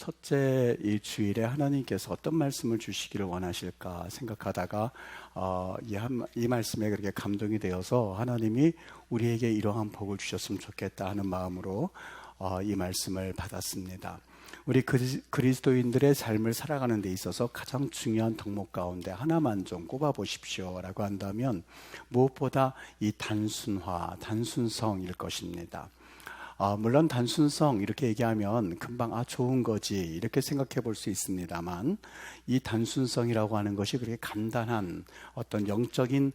첫째 이 주일에 하나님께서 어떤 말씀을 주시기를 원하실까 생각하다가 이 말씀에 그렇게 감동이 되어서 하나님이 우리에게 이러한 복을 주셨으면 좋겠다 하는 마음으로 이 말씀을 받았습니다. 우리 그리스도인들의 삶을 살아가는 데 있어서 가장 중요한 덕목 가운데 하나만 좀 꼽아보십시오 라고 한다면 무엇보다 이 단순성일 것입니다. 물론 단순성 이렇게 얘기하면 금방 좋은 거지 이렇게 생각해 볼 수 있습니다만, 이 단순성이라고 하는 것이 그렇게 간단한 어떤 영적인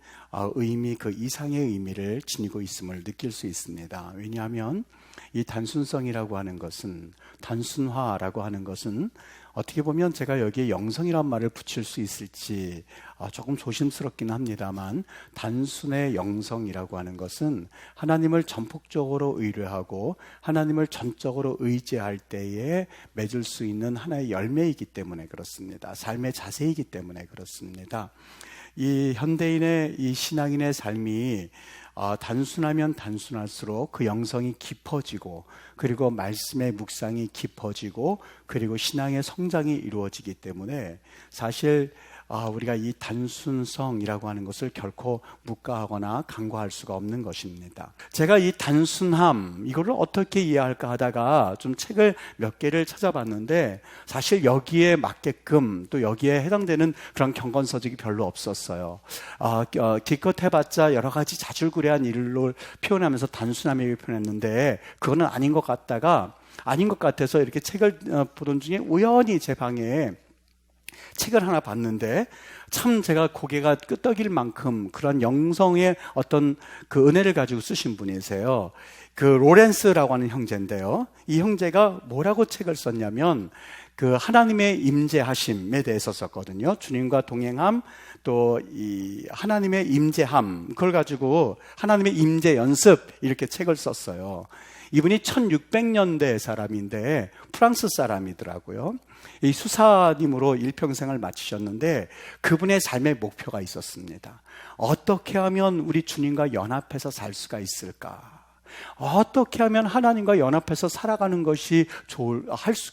의미, 그 이상의 의미를 지니고 있음을 느낄 수 있습니다. 왜냐하면 이 단순성이라고 하는 것은, 단순화라고 하는 것은 어떻게 보면 제가 여기에 영성이란 말을 붙일 수 있을지 조금 조심스럽긴 합니다만, 단순의 영성이라고 하는 것은 하나님을 전폭적으로 의뢰하고 하나님을 전적으로 의지할 때에 맺을 수 있는 하나의 열매이기 때문에 그렇습니다. 삶의 자세이기 때문에 그렇습니다. 이 현대인의 이 신앙인의 삶이 단순하면 단순할수록 그 영성이 깊어지고, 그리고 말씀의 묵상이 깊어지고, 그리고 신앙의 성장이 이루어지기 때문에 사실 우리가 이 단순성이라고 하는 것을 결코 묵과하거나 간과할 수가 없는 것입니다. 제가 이 단순함, 이거를 어떻게 이해할까 하다가 좀 책을 몇 개를 찾아봤는데, 사실 여기에 맞게끔 또 여기에 해당되는 그런 경건서적이 별로 없었어요. 기껏 해봤자 여러 가지 자줄구레한 일로 표현하면서 단순함을 표현했는데, 그거는 아닌 것 같아서 이렇게 책을 보던 중에 우연히 제 방에 책을 하나 봤는데, 참 제가 고개가 끄덕일 만큼 그런 영성의 어떤 그 은혜를 가지고 쓰신 분이세요. 그 로렌스라고 하는 형제인데요, 이 형제가 뭐라고 책을 썼냐면 그 하나님의 임재하심에 대해서 썼거든요. 주님과 동행함, 또 이 하나님의 임재함, 그걸 가지고 하나님의 임재 연습, 이렇게 책을 썼어요. 이분이 1600년대 사람인데 프랑스 사람이더라고요. 이 수사님으로 일평생을 마치셨는데 그분의 삶의 목표가 있었습니다. 어떻게 하면 우리 주님과 연합해서 살 수가 있을까? 어떻게 하면 하나님과 연합해서 살아가는 것이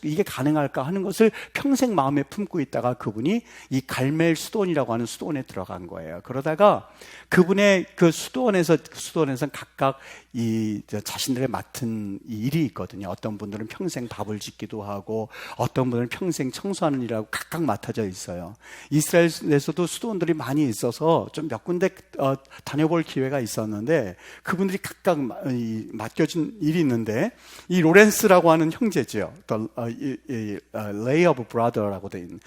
이게 가능할까 하는 것을 평생 마음에 품고 있다가 그분이 이 갈멜 수도원이라고 하는 수도원에 들어간 거예요. 그러다가 그분의 그 수도원에서 각각 이 자신들의 맡은 일이 있거든요. 어떤 분들은 평생 밥을 짓기도 하고, 어떤 분들은 평생 청소하는 일하고 각각 맡아져 있어요. 이스라엘에서도 수도원들이 많이 있어서 좀 몇 군데 다녀볼 기회가 있었는데, 그분들이 각각 맡겨진 일이 있는데, 이 로렌스라고 하는 형제죠. Lay of Brother라고 돼 있는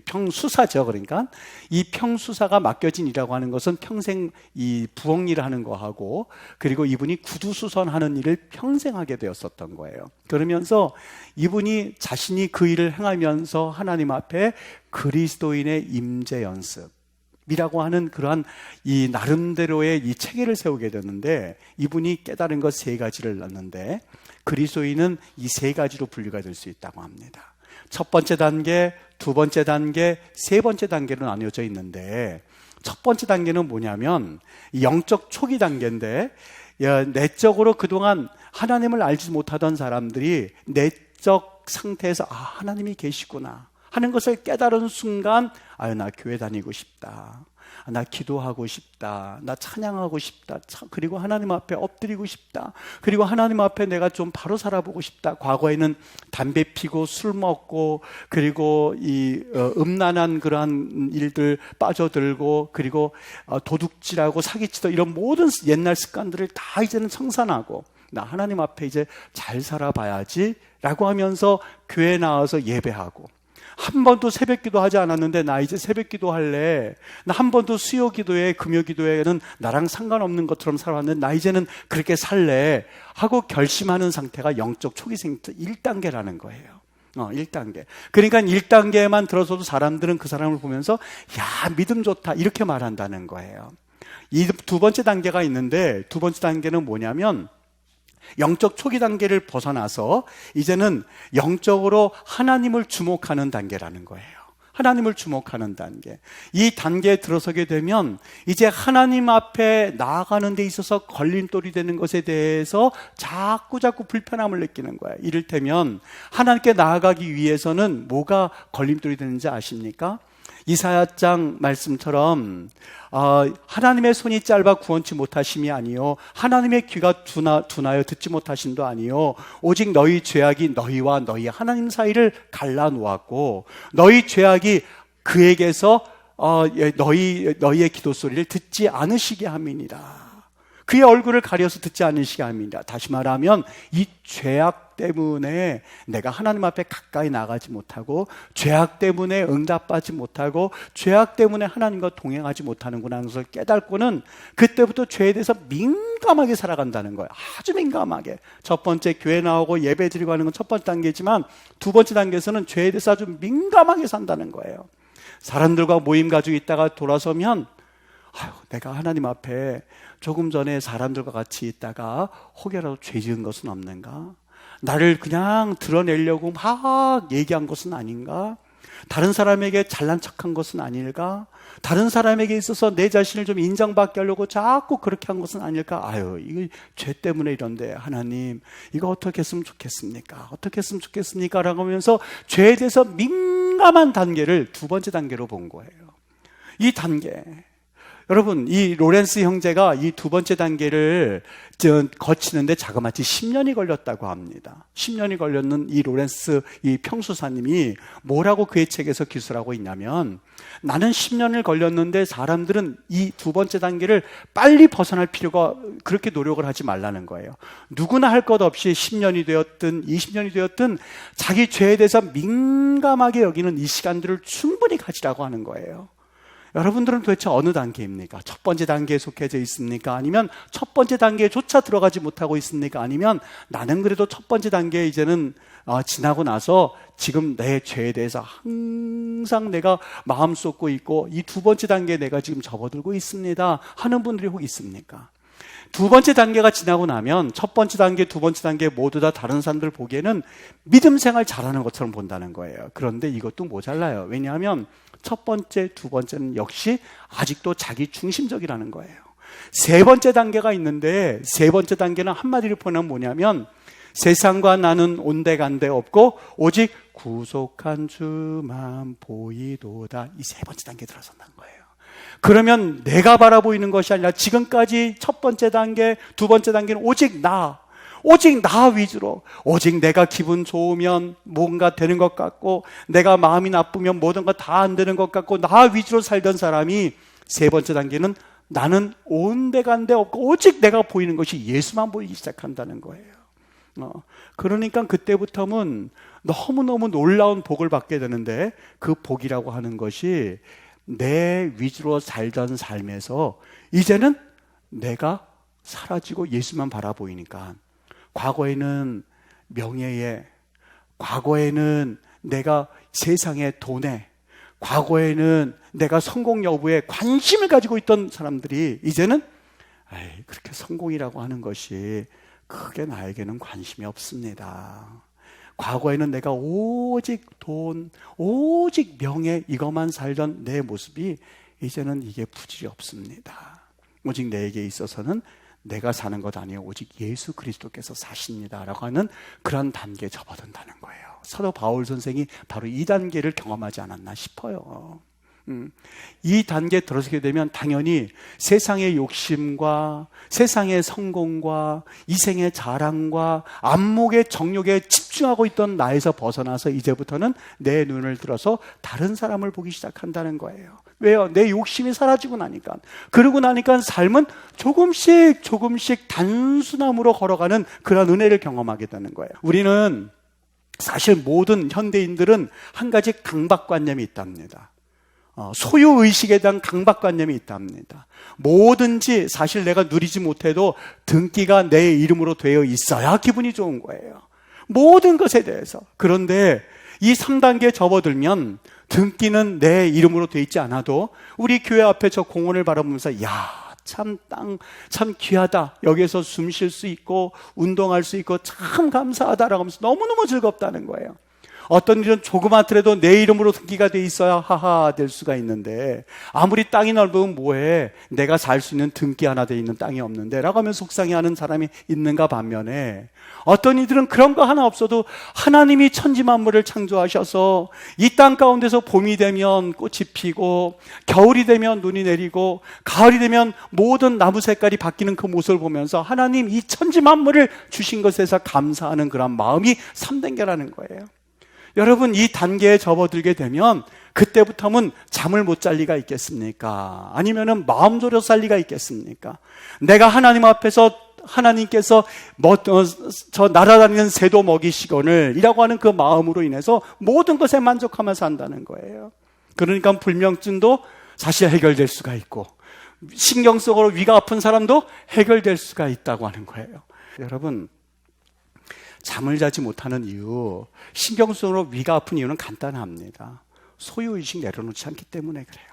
평수사죠. 그러니까 이 평수사가 맡겨진 일이라고 하는 것은 평생 이 부엌 일을 하는 거하고, 그리고 이분이 구두수선하는 일을 평생 하게 되었었던 거예요. 그러면서 이분이 자신이 그 일을 행하면서 하나님 앞에 그리스도인의 임재 연습이라고 하는 그러한 이 나름대로의 이 체계를 세우게 되는데, 이분이 깨달은 것 3가지를 넣는데, 그리스도인은 이 3가지로 분류가 될 수 있다고 합니다. 첫 번째 단계, 두 번째 단계, 세 번째 단계로 나뉘어져 있는데, 첫 번째 단계는 뭐냐면 영적 초기 단계인데, 내적으로 그동안 하나님을 알지 못하던 사람들이 내적 상태에서 하나님이 계시구나 하는 것을 깨달은 순간, 나 교회 다니고 싶다, 나 기도하고 싶다, 나 찬양하고 싶다, 그리고 하나님 앞에 엎드리고 싶다, 그리고 하나님 앞에 내가 좀 바로 살아보고 싶다. 과거에는 담배 피고 술 먹고, 그리고 이 음란한 그러한 일들 빠져들고, 그리고 도둑질하고 사기치던 이런 모든 옛날 습관들을 다 이제는 청산하고, 나 하나님 앞에 이제 잘 살아봐야지 라고 하면서 교회에 나와서 예배하고, 한 번도 새벽 기도 하지 않았는데 나 이제 새벽 기도 할래, 나 한 번도 수요 기도회, 금요 기도회는 나랑 상관없는 것처럼 살아왔는데 나 이제는 그렇게 살래 하고 결심하는 상태가 영적 초기 상태 1단계라는 거예요. 1단계. 그러니까 1단계만 들어서도 사람들은 그 사람을 보면서 믿음 좋다 이렇게 말한다는 거예요. 이 두 번째 단계가 있는데, 두 번째 단계는 뭐냐면 영적 초기 단계를 벗어나서 이제는 영적으로 하나님을 주목하는 단계라는 거예요. 하나님을 주목하는 단계. 이 단계에 들어서게 되면 이제 하나님 앞에 나아가는 데 있어서 걸림돌이 되는 것에 대해서 자꾸 불편함을 느끼는 거예요. 이를테면 하나님께 나아가기 위해서는 뭐가 걸림돌이 되는지 아십니까? 이사야장 말씀처럼 하나님의 손이 짧아 구원치 못하심이 아니요 하나님의 귀가 둔하여 듣지 못하심도 아니요 오직 너희 죄악이 너희와 너희 하나님 사이를 갈라놓았고 너희 죄악이 그에게서 너희의 기도 소리를 듣지 않으시게 함이니라. 그의 얼굴을 가려서 듣지 않으시게 합니다. 다시 말하면 이 죄악 때문에 내가 하나님 앞에 가까이 나가지 못하고 죄악 때문에 응답받지 못하고 죄악 때문에 하나님과 동행하지 못하는구나 하는 것을 깨닫고는 그때부터 죄에 대해서 민감하게 살아간다는 거예요. 아주 민감하게. 첫 번째 교회 나오고 예배 드리고 하는 건 첫 번째 단계지만 두 번째 단계에서는 죄에 대해서 아주 민감하게 산다는 거예요. 사람들과 모임 가지고 있다가 돌아서면 내가 하나님 앞에 조금 전에 사람들과 같이 있다가 혹여라도 죄 지은 것은 없는가? 나를 그냥 드러내려고 막 얘기한 것은 아닌가? 다른 사람에게 잘난 척한 것은 아닐까? 다른 사람에게 있어서 내 자신을 좀 인정받게 하려고 자꾸 그렇게 한 것은 아닐까? 이거 죄 때문에 이런데 하나님 이거 어떻게 했으면 좋겠습니까? 어떻게 했으면 좋겠습니까? 라고 하면서 죄에 대해서 민감한 단계를 두 번째 단계로 본 거예요. 이 단계, 여러분, 이 로렌스 형제가 이 두 번째 단계를 거치는데 자그마치 10년이 걸렸다고 합니다. 10년이 걸렸는 이 로렌스 이 평수사님이 뭐라고 그의 책에서 기술하고 있냐면, 나는 10년을 걸렸는데 사람들은 이 두 번째 단계를 빨리 벗어날 필요가, 그렇게 노력을 하지 말라는 거예요. 누구나 할 것 없이 10년이 되었든 20년이 되었든 자기 죄에 대해서 민감하게 여기는 이 시간들을 충분히 가지라고 하는 거예요. 여러분들은 도대체 어느 단계입니까? 첫 번째 단계에 속해져 있습니까? 아니면 첫 번째 단계에조차 들어가지 못하고 있습니까? 아니면 나는 그래도 첫 번째 단계에 이제는 지나고 나서 지금 내 죄에 대해서 항상 내가 마음 쏟고 있고 이 두 번째 단계에 내가 지금 접어들고 있습니다 하는 분들이 혹 있습니까? 두 번째 단계가 지나고 나면 첫 번째 단계, 두 번째 단계 모두 다 다른 사람들 보기에는 믿음 생활 잘하는 것처럼 본다는 거예요. 그런데 이것도 모자라요. 왜냐하면 첫 번째, 두 번째는 역시 아직도 자기 중심적이라는 거예요. 세 번째 단계가 있는데 세 번째 단계는 한마디로 표현하면 뭐냐면 세상과 나는 온데간데 없고 오직 구속한 주만 보이도다. 이 세 번째 단계에 들어선다는 거예요. 그러면 내가 바라보이는 것이 아니라 지금까지 첫 번째 단계, 두 번째 단계는 오직 나 위주로, 오직 내가 기분 좋으면 뭔가 되는 것 같고 내가 마음이 나쁘면 모든 거 다 안 되는 것 같고 나 위주로 살던 사람이 세 번째 단계는 나는 온데간데 없고 오직 내가 보이는 것이 예수만 보이기 시작한다는 거예요. 그러니까 그때부터는 너무너무 놀라운 복을 받게 되는데 그 복이라고 하는 것이 내 위주로 살던 삶에서 이제는 내가 사라지고 예수만 바라보이니까 과거에는 명예에, 과거에는 내가 세상의 돈에, 과거에는 내가 성공 여부에 관심을 가지고 있던 사람들이 이제는 그렇게 성공이라고 하는 것이 크게 나에게는 관심이 없습니다. 과거에는 내가 오직 돈, 오직 명예 이것만 살던 내 모습이 이제는 이게 부질이 없습니다. 오직 내게 있어서는 내가 사는 것 아니에요. 오직 예수 그리스도께서 사십니다 라고 하는 그런 단계에 접어든다는 거예요. 사도 바울 선생이 바로 이 단계를 경험하지 않았나 싶어요. 이 단계에 들어서게 되면 당연히 세상의 욕심과 세상의 성공과 이생의 자랑과 안목의 정욕에 집중하고 있던 나에서 벗어나서 이제부터는 내 눈을 들어서 다른 사람을 보기 시작한다는 거예요. 왜요? 내 욕심이 사라지고 나니까. 그러고 나니까 삶은 조금씩 단순함으로 걸어가는 그런 은혜를 경험하게 되는 거예요. 우리는 사실 모든 현대인들은 한 가지 강박관념이 있답니다. 소유의식에 대한 강박관념이 있답니다. 뭐든지 사실 내가 누리지 못해도 등기가 내 이름으로 되어 있어야 기분이 좋은 거예요. 모든 것에 대해서. 그런데 이 3단계에 접어들면 등기는 내 이름으로 되어 있지 않아도 우리 교회 앞에 저 공원을 바라보면서 참 귀하다. 여기에서 숨 쉴 수 있고 운동할 수 있고 참 감사하다라고 하면서 너무너무 즐겁다는 거예요. 어떤 일은 조그맣더라도 내 이름으로 등기가 돼 있어야 하하 될 수가 있는데, 아무리 땅이 넓으면 뭐해, 내가 살 수 있는 등기 하나 돼 있는 땅이 없는데 라고 하면 속상해하는 사람이 있는가 반면에, 어떤 이들은 그런 거 하나 없어도 하나님이 천지만물을 창조하셔서 이 땅 가운데서 봄이 되면 꽃이 피고, 겨울이 되면 눈이 내리고, 가을이 되면 모든 나무 색깔이 바뀌는 그 모습을 보면서 하나님 이 천지만물을 주신 것에서 감사하는 그런 마음이 3단계라는 거예요. 여러분, 이 단계에 접어들게 되면 그때부터는 잠을 못 잘 리가 있겠습니까? 아니면은 마음 졸여 살 리가 있겠습니까? 내가 하나님 앞에서 하나님께서 저 날아다니는 새도 먹이시거늘 이라고 하는 그 마음으로 인해서 모든 것에 만족하며 산다는 거예요. 그러니까 불면증도 사실 해결될 수가 있고, 신경성으로 위가 아픈 사람도 해결될 수가 있다고 하는 거예요. 여러분, 잠을 자지 못하는 이유, 신경성으로 위가 아픈 이유는 간단합니다. 소유의식 내려놓지 않기 때문에 그래요.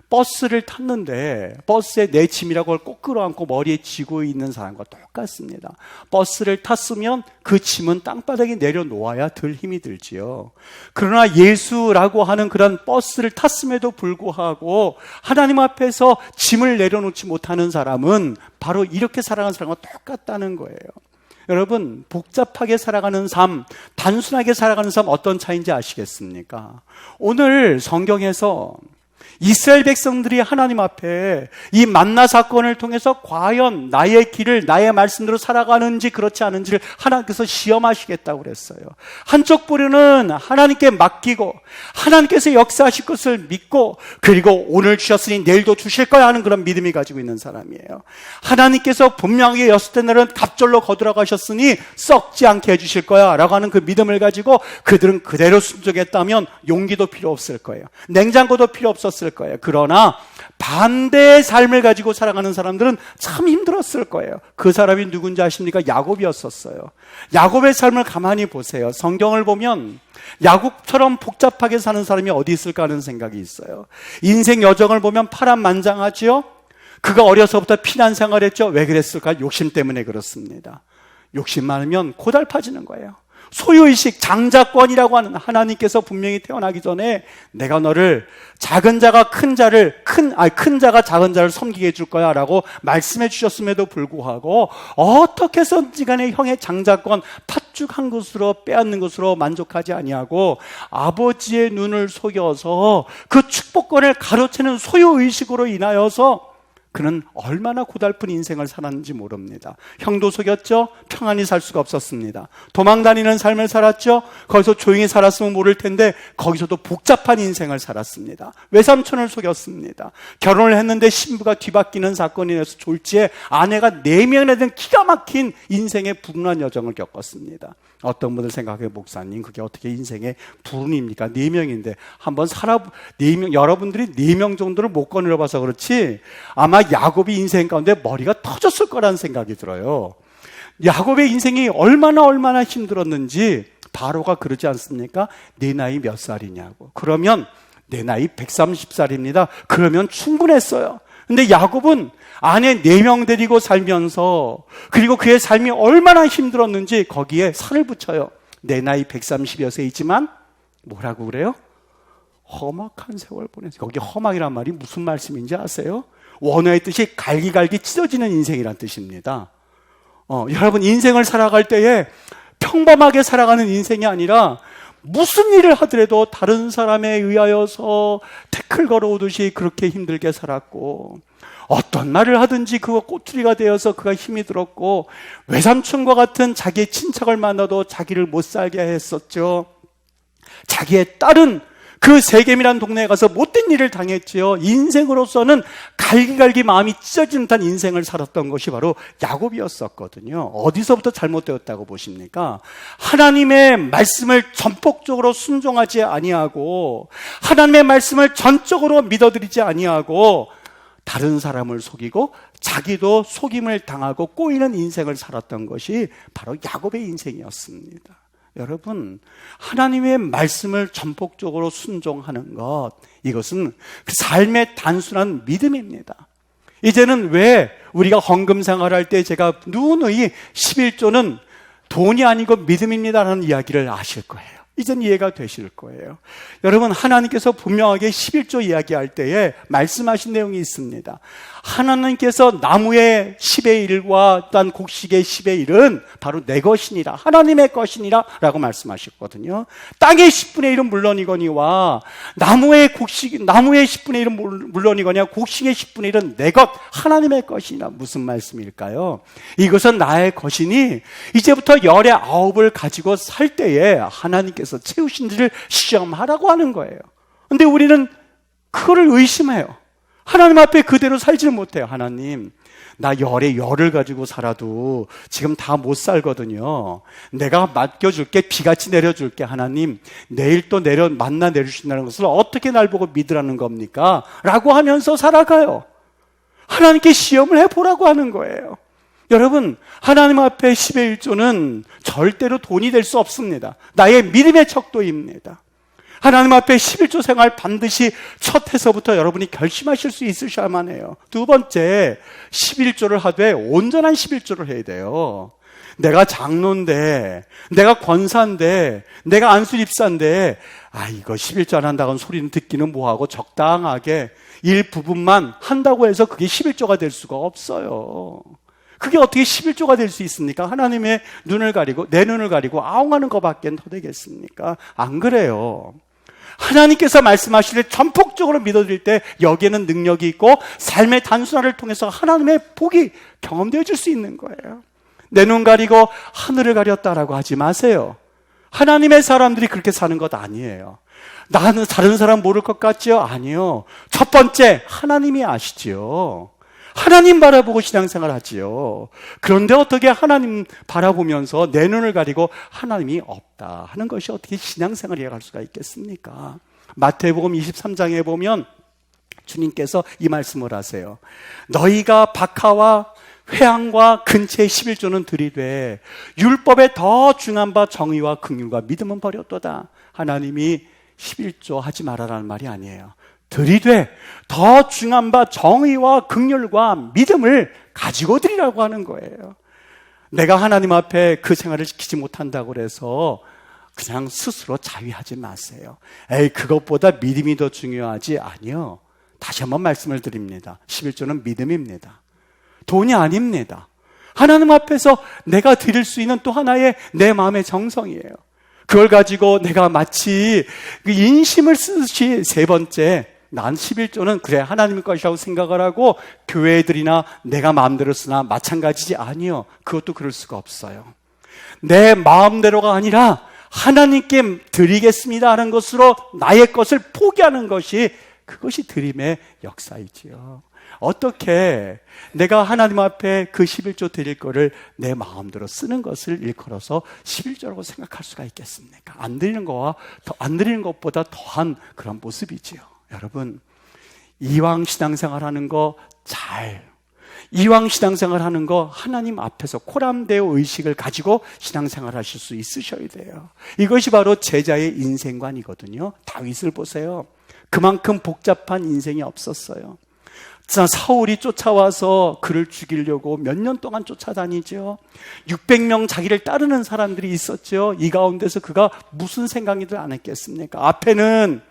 버스를 탔는데 버스에 내 짐이라고 걸 꼭 끌어안고 머리에 쥐고 있는 사람과 똑같습니다. 버스를 탔으면 그 짐은 땅바닥에 내려놓아야 덜 힘이 들지요. 그러나 예수라고 하는 그런 버스를 탔음에도 불구하고 하나님 앞에서 짐을 내려놓지 못하는 사람은 바로 이렇게 살아가는 사람과 똑같다는 거예요. 여러분, 복잡하게 살아가는 삶, 단순하게 살아가는 삶 어떤 차이인지 아시겠습니까? 오늘 성경에서 이스라엘 백성들이 하나님 앞에 이 만나 사건을 통해서 과연 나의 길을 나의 말씀대로 살아가는지 그렇지 않은지를 하나님께서 시험하시겠다고 그랬어요. 한쪽 부류는 하나님께 맡기고 하나님께서 역사하실 것을 믿고, 그리고 오늘 주셨으니 내일도 주실 거야 하는 그런 믿음이 가지고 있는 사람이에요. 하나님께서 분명하게 여섯째 날은 갑절로 거들어가셨으니 썩지 않게 해주실 거야 라고 하는 그 믿음을 가지고 그들은 그대로 순종했다면 용기도 필요 없을 거예요. 냉장고도 필요 없었을 거예요. 그러나 반대의 삶을 가지고 살아가는 사람들은 참 힘들었을 거예요. 그 사람이 누군지 아십니까? 야곱이었었어요. 야곱의 삶을 가만히 보세요. 성경을 보면 야곱처럼 복잡하게 사는 사람이 어디 있을까 하는 생각이 있어요. 인생 여정을 보면 파란만장하지요. 그가 어려서부터 피난 생활했죠. 왜 그랬을까? 욕심 때문에 그렇습니다. 욕심 많으면 고달파지는 거예요. 소유의식, 장자권이라고 하는, 하나님께서 분명히 태어나기 전에 내가 너를 작은 자가 큰 자가 작은 자를 섬기게 해줄 거야 라고 말씀해 주셨음에도 불구하고 어떻게 해서든지 간에 형의 장자권 팥죽 것으로 빼앗는 것으로 만족하지 아니하고 아버지의 눈을 속여서 그 축복권을 가로채는 소유의식으로 인하여서 그는 얼마나 고달픈 인생을 살았는지 모릅니다. 형도 속였죠? 평안히 살 수가 없었습니다. 도망다니는 삶을 살았죠? 거기서 조용히 살았으면 모를 텐데 거기서도 복잡한 인생을 살았습니다. 외삼촌을 속였습니다. 결혼을 했는데 신부가 뒤바뀌는 사건이 인해서 졸지에 아내가 4명이나 된 기가 막힌 인생의 불운한 여정을 겪었습니다. 어떤 분들 생각해, 목사님 그게 어떻게 인생의 불운입니까? 4명인데 한번 여러분들이 4명 정도를 못 거느려 봐서 그렇지 아마 야곱이 인생 가운데 머리가 터졌을 거라는 생각이 들어요. 야곱의 인생이 얼마나 힘들었는지 바로가 그러지 않습니까? 네 나이 몇 살이냐고. 그러면 내 나이 130살입니다. 그러면 충분했어요. 근데 야곱은 아내 4명 데리고 살면서, 그리고 그의 삶이 얼마나 힘들었는지 거기에 살을 붙여요. 내 나이 130여 세이지만 뭐라고 그래요? 험악한 세월 보냈어요. 거기 험악이란 말이 무슨 말씀인지 아세요? 원어의 뜻이 갈기갈기 찢어지는 인생이란 뜻입니다. 여러분, 인생을 살아갈 때에 평범하게 살아가는 인생이 아니라 무슨 일을 하더라도 다른 사람에 의하여서 태클 걸어오듯이 그렇게 힘들게 살았고, 어떤 말을 하든지 그거 꼬투리가 되어서 그가 힘이 들었고, 외삼촌과 같은 자기의 친척을 만나도 자기를 못 살게 했었죠. 자기의 딸은 그 세겜이라는 동네에 가서 못된 일을 당했지요. 인생으로서는 갈기갈기 마음이 찢어지는 듯한 인생을 살았던 것이 바로 야곱이었었거든요. 어디서부터 잘못되었다고 보십니까? 하나님의 말씀을 전폭적으로 순종하지 아니하고, 하나님의 말씀을 전적으로 믿어드리지 아니하고, 다른 사람을 속이고 자기도 속임을 당하고 꼬이는 인생을 살았던 것이 바로 야곱의 인생이었습니다. 여러분, 하나님의 말씀을 전폭적으로 순종하는 것, 이것은 그 삶의 단순한 믿음입니다. 이제는 왜 우리가 헌금 생활할 때 제가 누누이 11조는 돈이 아니고 믿음입니다라는 이야기를 아실 거예요. 이젠 이해가 되실 거예요. 여러분, 하나님께서 분명하게 11조 이야기할 때에 말씀하신 내용이 있습니다. 하나님께서 나무의 10의 1과 또한 곡식의 10의 1은 바로 내 것이니라, 하나님의 것이니라 라고 말씀하셨거든요. 땅의 10분의 1은 물론이거니와 나무의 10분의 1은 물론이거니와 곡식의 10분의 1은 내 것, 하나님의 것이니라. 무슨 말씀일까요? 이것은 나의 것이니 이제부터 열의 9을 가지고 살 때에 하나님께서 채우신지를 시험하라고 하는 거예요. 근데 우리는 그거를 의심해요. 하나님 앞에 그대로 살지를 못해요. 하나님, 나 열에 열을 가지고 살아도 지금 다 못 살거든요. 내가 맡겨줄게, 비같이 내려줄게. 하나님, 내일 또 만나 내려주신다는 것을 어떻게 날 보고 믿으라는 겁니까? 라고 하면서 살아가요. 하나님께 시험을 해보라고 하는 거예요. 여러분, 하나님 앞에 10의 1조는 절대로 돈이 될 수 없습니다. 나의 믿음의 척도입니다. 하나님 앞에 11조 생활 반드시 첫 해서부터 여러분이 결심하실 수 있으셔야만 해요. 두 번째, 11조를 하되 온전한 11조를 해야 돼요. 내가 장로인데, 내가 권사인데, 내가 안수집사인데, 이거 11조 안 한다고 소리는 듣기는 뭐하고 적당하게 일부분만 한다고 해서 그게 11조가 될 수가 없어요. 그게 어떻게 11조가 될 수 있습니까? 하나님의 눈을 가리고, 내 눈을 가리고 아웅하는 것밖에 더 되겠습니까? 안 그래요. 하나님께서 말씀하실 때 전폭적으로 믿어드릴 때 여기에는 능력이 있고 삶의 단순화를 통해서 하나님의 복이 경험되어질 수 있는 거예요. 내 눈 가리고 하늘을 가렸다라고 하지 마세요. 하나님의 사람들이 그렇게 사는 것 아니에요. 나는 다른 사람 모를 것 같지요? 아니요. 첫 번째, 하나님이 아시지요. 하나님 바라보고 신앙생활 하지요. 그런데 어떻게 하나님 바라보면서 내 눈을 가리고 하나님이 없다 하는 것이 어떻게 신앙생활을 이어갈 수가 있겠습니까? 마태복음 23장에 보면 주님께서 이 말씀을 하세요. 너희가 박하와 회향과 근처의 11조는 들이되 율법에 더 중한 바 정의와 긍휼과 믿음은 버렸도다. 하나님이 11조 하지 말아라는 말이 아니에요. 들이되 더 중한 바 정의와 긍휼과 믿음을 가지고 드리라고 하는 거예요. 내가 하나님 앞에 그 생활을 지키지 못한다고 해서 그냥 스스로 자위하지 마세요. 그것보다 믿음이 더 중요하지. 아니요. 다시 한번 말씀을 드립니다. 11조는 믿음입니다. 돈이 아닙니다. 하나님 앞에서 내가 드릴 수 있는 또 하나의 내 마음의 정성이에요. 그걸 가지고 내가 마치 인심을 쓰듯이 세 번째, 난 11조는 그래 하나님의 것이라고 생각을 하고 교회들이나 내가 마음대로 쓰나 마찬가지지. 아니요. 그것도 그럴 수가 없어요. 내 마음대로가 아니라 하나님께 드리겠습니다 하는 것으로 나의 것을 포기하는 것이, 그것이 드림의 역사이지요. 어떻게 내가 하나님 앞에 그 11조 드릴 거를 내 마음대로 쓰는 것을 일컬어서 11조라고 생각할 수가 있겠습니까? 안 드리는 것보다 더한 그런 모습이지요. 여러분, 이왕 신앙생활 하는 거 이왕 신앙생활 하는 거 하나님 앞에서 코람데오 의식을 가지고 신앙생활 하실 수 있으셔야 돼요. 이것이 바로 제자의 인생관이거든요. 다윗을 보세요. 그만큼 복잡한 인생이 없었어요. 사울이 쫓아와서 그를 죽이려고 몇 년 동안 쫓아다니죠. 600명 자기를 따르는 사람들이 있었죠. 이 가운데서 그가 무슨 생각이들 안 했겠습니까? 앞에는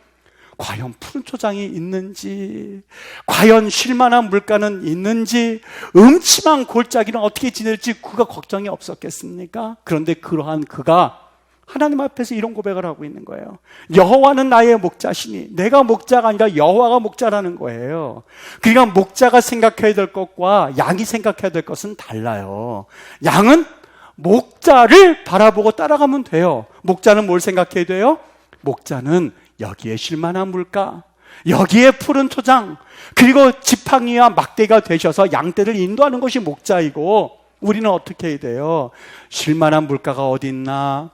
과연 푸른 초장이 있는지, 과연 쉴만한 물가는 있는지, 음침한 골짜기는 어떻게 지낼지 그가 걱정이 없었겠습니까? 그런데 그러한 그가 하나님 앞에서 이런 고백을 하고 있는 거예요. 여호와는 나의 목자시니, 내가 목자가 아니라 여호와가 목자라는 거예요. 그러니까 목자가 생각해야 될 것과 양이 생각해야 될 것은 달라요. 양은 목자를 바라보고 따라가면 돼요. 목자는 뭘 생각해야 돼요? 목자는 여기에 쉴만한 물가, 여기에 푸른 초장, 그리고 지팡이와 막대가 되셔서 양떼를 인도하는 것이 목자이고, 우리는 어떻게 해야 돼요? 쉴만한 물가가 어디 있나?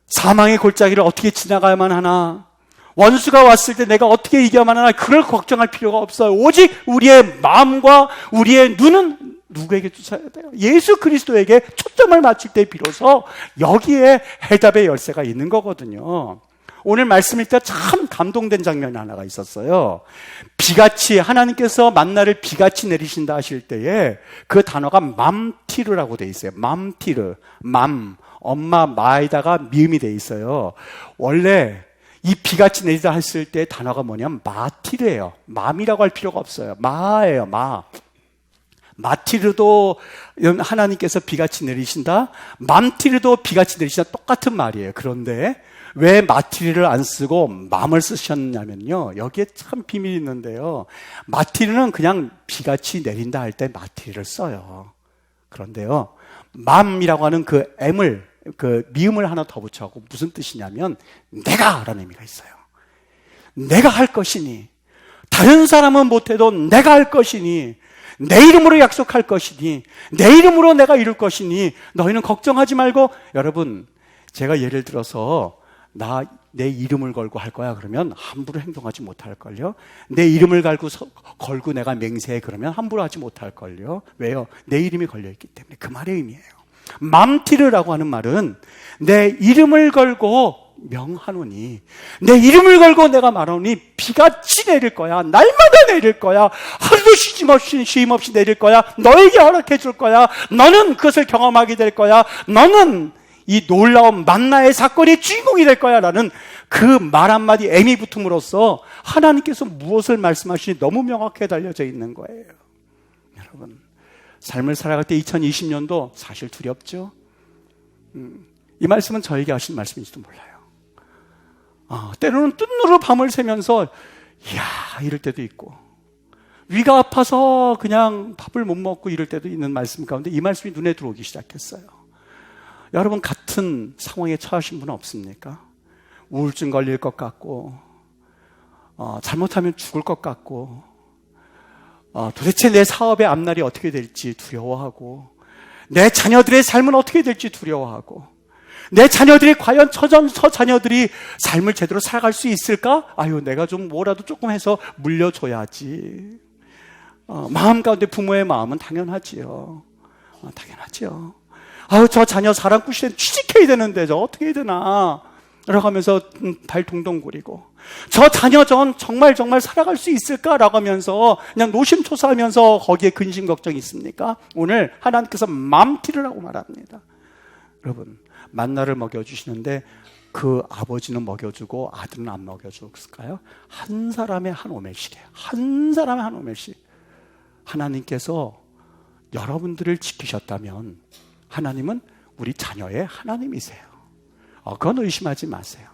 사망의 골짜기를 어떻게 지나가야만 하나? 원수가 왔을 때 내가 어떻게 이겨야만 하나? 그걸 걱정할 필요가 없어요. 오직 우리의 마음과 우리의 눈은 누구에게 쫓아야 돼요? 예수 그리스도에게 초점을 맞출 때 비로소 여기에 해답의 열쇠가 있는 거거든요. 오늘 말씀일 때 참 감동된 장면이 하나가 있었어요. 비같이, 하나님께서 만나를 비같이 내리신다 하실 때에 그 단어가 맘티 맘티르라고 돼 있어요. 맘티르, 엄마 마에다가 미음이 돼 있어요. 원래 이 비같이 내리다 했을 때 단어가 뭐냐면 마티르예요. 맘이라고 할 필요가 없어요. 마예요, 마. 마티르도 하나님께서 비같이 내리신다. 맘티르도 비같이 내리신다. 똑같은 말이에요. 그런데 왜 마티르를 안 쓰고 맘을 쓰셨냐면요, 여기에 참 비밀이 있는데요, 마티르는 그냥 비같이 내린다 할 때 마티르를 써요. 그런데요, 맘이라고 하는 그 M을, 그 미음을 하나 더 붙여갖고 무슨 뜻이냐면 내가 라는 의미가 있어요. 내가 할 것이니, 다른 사람은 못해도 내가 할 것이니, 내 이름으로 약속할 것이니, 내 이름으로 내가 이룰 것이니 너희는 걱정하지 말고. 여러분, 제가 예를 들어서 내 이름을 걸고 할 거야 그러면 함부로 행동하지 못할걸요. 내 이름을 걸고 내가 맹세해 그러면 함부로 하지 못할걸요. 왜요? 내 이름이 걸려있기 때문에. 그 말의 의미예요. 맘티르라고 하는 말은 내 이름을 걸고 명하노니, 내 이름을 걸고 내가 말하노니 비같이 내릴 거야. 날마다 내릴 거야. 하루도 쉼 없이 내릴 거야. 너에게 허락해 줄 거야. 너는 그것을 경험하게 될 거야. 너는 이 놀라운 만나의 사건의 주인공이 될 거야 라는 그 말 한마디 M이 붙음으로써 하나님께서 무엇을 말씀하시니 너무 명확하게 달려져 있는 거예요. 여러분, 삶을 살아갈 때 2020년도 사실 두렵죠? 이 말씀은 저에게 하신 말씀인지도 몰라요. 때로는 뜬누르 밤을 새면서 이야 이럴 때도 있고, 위가 아파서 그냥 밥을 못 먹고 이럴 때도 있는 말씀 가운데 이 말씀이 눈에 들어오기 시작했어요. 여러분, 같은 상황에 처하신 분은 없습니까? 우울증 걸릴 것 같고, 잘못하면 죽을 것 같고, 도대체 내 사업의 앞날이 어떻게 될지 두려워하고, 내 자녀들의 삶은 어떻게 될지 두려워하고, 내 자녀들이 과연 저 자녀들이 삶을 제대로 살아갈 수 있을까? 아유, 내가 좀 뭐라도 조금 해서 물려줘야지. 마음 가운데 부모의 마음은 당연하지요. 당연하지요. 아유, 저 자녀 사랑꾼 시대 취직해야 되는데 저 어떻게 해야 되나? 라고 하면서 발 동동 구리고, 저 자녀 전 정말 살아갈 수 있을까라고 하면서 그냥 노심초사하면서 거기에 근심 걱정이 있습니까? 오늘 하나님께서 맘티르라고 말합니다. 여러분, 만나를 먹여주시는데 그 아버지는 먹여주고 아들은 안 먹여줬을까요? 한 사람의 한 오멜씩이에요. 한 사람의 한 오멜씩. 하나님께서 여러분들을 지키셨다면 하나님은 우리 자녀의 하나님이세요. 그건 의심하지 마세요.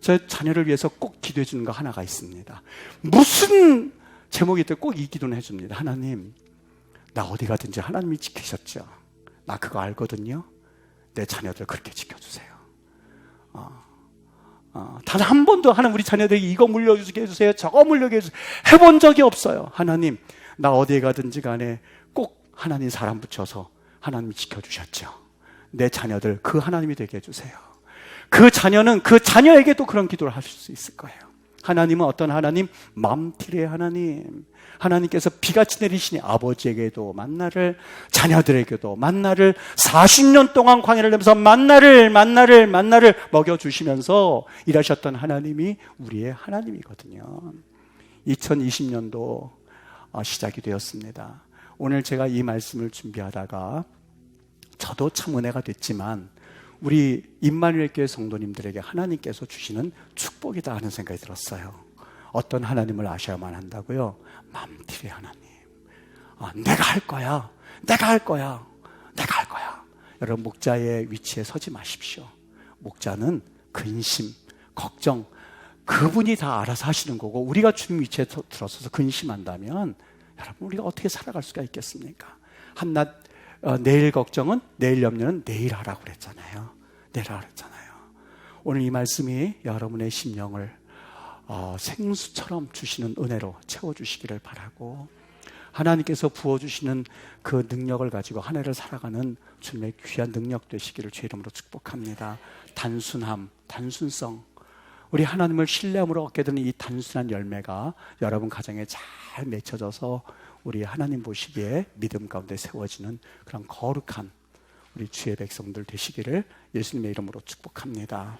저 자녀를 위해서 꼭 기도해 주는 거 하나가 있습니다. 무슨 제목이 있든 꼭 이 기도는 해줍니다. 하나님, 나 어디 가든지 하나님이 지키셨죠. 나 그거 알거든요. 내 자녀들 그렇게 지켜주세요. 단 한 번도 하나님 우리 자녀들에게 이거 물려주게 해주세요, 저거 물려주게 해주세요 해본 적이 없어요. 하나님, 나 어디에 가든지 간에 꼭 하나님 사람 붙여서 하나님이 지켜주셨죠. 내 자녀들 그 하나님이 되게 해주세요. 그 자녀는 그 자녀에게도 그런 기도를 하실 수 있을 거예요. 하나님은 어떤 하나님? 맘티르의 하나님. 하나님께서 비같이 내리시니 아버지에게도 만나를, 자녀들에게도 만나를, 40년 동안 광야를 내면서 만나를 먹여주시면서 일하셨던 하나님이 우리의 하나님이거든요. 2020년도 시작이 되었습니다. 오늘 제가 이 말씀을 준비하다가 저도 참 은혜가 됐지만 우리 임마누엘 교회 성도님들에게 하나님께서 주시는 축복이다 하는 생각이 들었어요. 어떤 하나님을 아셔야만 한다고요? 맘티르의 하나님. 내가 할 거야. 여러분, 목자의 위치에 서지 마십시오. 목자는 근심, 걱정, 그분이 다 알아서 하시는 거고, 우리가 주님 위치에 들어서서 근심한다면 여러분, 우리가 어떻게 살아갈 수가 있겠습니까? 한낱 내일 걱정은, 내일 염려는 내일 하라고 그랬잖아요. 오늘 이 말씀이 여러분의 심령을 생수처럼 주시는 은혜로 채워주시기를 바라고, 하나님께서 부어주시는 그 능력을 가지고 한 해를 살아가는 주님의 귀한 능력 되시기를 주의 이름으로 축복합니다. 단순함, 단순성, 우리 하나님을 신뢰함으로 얻게 되는 이 단순한 열매가 여러분 가정에 잘 맺혀져서 우리 하나님 보시기에 믿음 가운데 세워지는 그런 거룩한 우리 주의 백성들 되시기를 예수님의 이름으로 축복합니다.